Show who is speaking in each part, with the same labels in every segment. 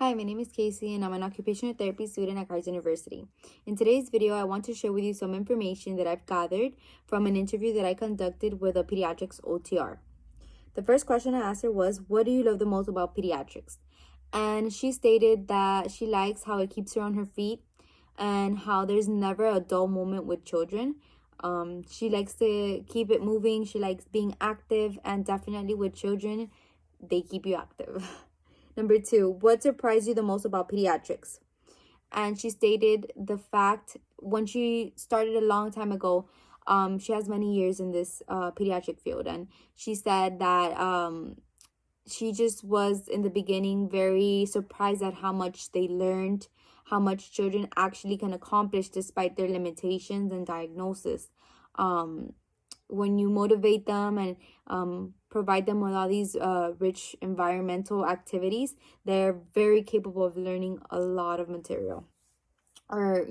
Speaker 1: Hi, my name is Casey and I'm an occupational therapy student at Cards University. In today's video, I want to share with you some information that I've gathered from an interview that I conducted with a pediatrics OTR. The first question I asked her was, what do you love the most about pediatrics? And she stated that she likes how it keeps her on her feet and how there's never a dull moment with children. She likes to keep it moving. She likes being active, and definitely with children, they keep you active. Number 2, what surprised you the most about pediatrics? And she stated the fact when she started a long time ago, she has many years in this pediatric field, and she said that she just was in the beginning very surprised at how much they learned, how much children actually can accomplish despite their limitations and diagnosis. When you motivate them and provide them with all these rich environmental activities, they're very capable of learning a lot of material, or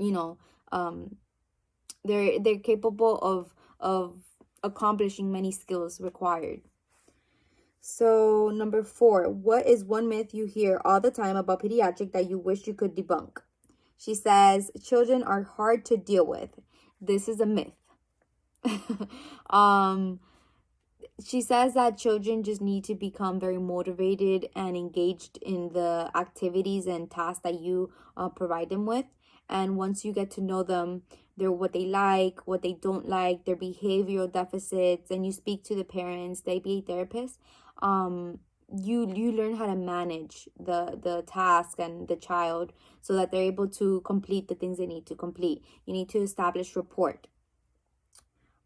Speaker 1: they're capable of accomplishing many skills required. So number 4, what is one myth you hear all the time about pediatric that you wish you could debunk? She says children are hard to deal with. This is a myth. She says that children just need to become very motivated and engaged in the activities and tasks that you provide them with. And once you get to know them, what they like, what they don't like, their behavioral deficits, and you speak to the parents, the ABA therapist, you learn how to manage the task and the child so that they're able to complete the things they need to complete. You need to establish rapport.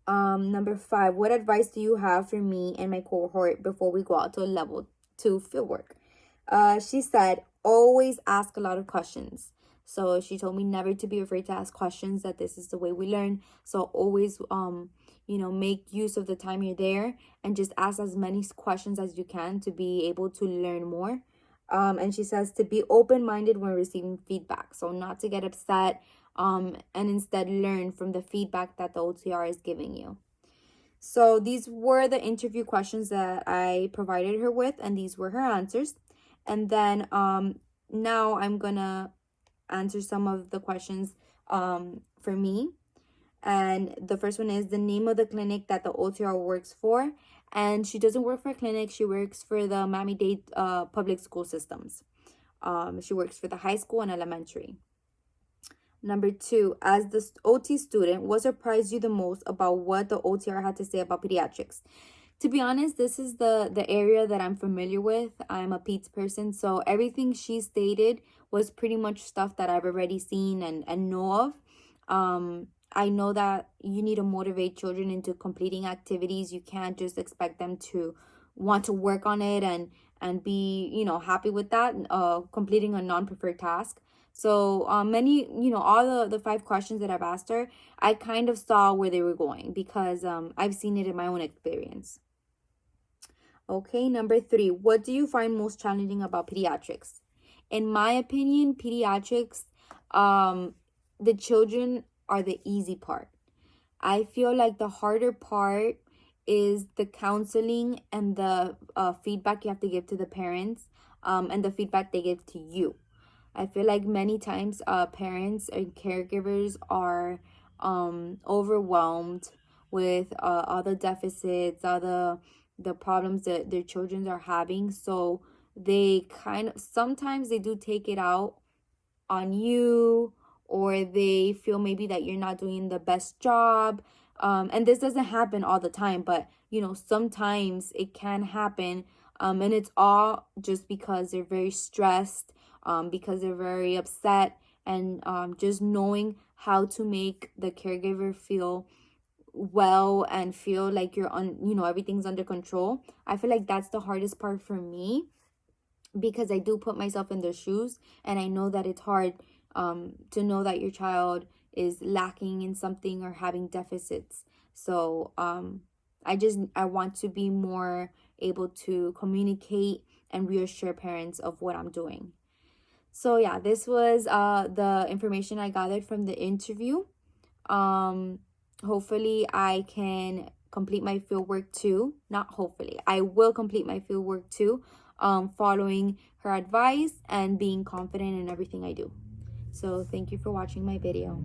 Speaker 1: Number 5, what advice do you have for me and my cohort before we go out to a level 2 fieldwork? She said, always ask a lot of questions. So she told me never to be afraid to ask questions, that this is the way we learn. So always, make use of the time you're there and just ask as many questions as you can to be able to learn more. And she says to be open-minded when receiving feedback. So not to get upset, and instead learn from the feedback that the OTR is giving you. So these were the interview questions that I provided her with, and these were her answers. And then now I'm gonna answer some of the questions for me. And the first one is the name of the clinic that the OTR works for. And she doesn't work for a clinic. She works for the Miami-Dade public school systems. She works for the high school and elementary. Number 2, as the OT student, what surprised you the most about what the OTR had to say about pediatrics? To be honest, this is the area that I'm familiar with. I'm a peds person, so everything she stated was pretty much stuff that I've already seen and know of. I know that you need to motivate children into completing activities. You can't just expect them to want to work on it and be, happy with that, completing a non-preferred task. So all the 5 questions that I've asked her, I kind of saw where they were going because I've seen it in my own experience. Okay, number 3, what do you find most challenging about pediatrics? In my opinion, pediatrics, the children are the easy part. I feel like the harder part is the counseling and the feedback you have to give to the parents, and the feedback they give to you. I feel like many times parents and caregivers are overwhelmed with all the deficits, all the problems that their children are having. So they sometimes they do take it out on you, or they feel maybe that you're not doing the best job. And this doesn't happen all the time, but sometimes it can happen. And it's all just because they're very stressed, because they're very upset, and just knowing how to make the caregiver feel well and feel like everything's under control. I feel like that's the hardest part for me, because I do put myself in their shoes, and I know that it's hard to know that your child is lacking in something or having deficits. So I want to be more able to communicate and reassure parents of what I'm doing. So yeah, this was the information I gathered from the interview. Hopefully I can complete my fieldwork too. Not hopefully, I will complete my fieldwork too. following her advice and being confident in everything I do. So thank you for watching my video.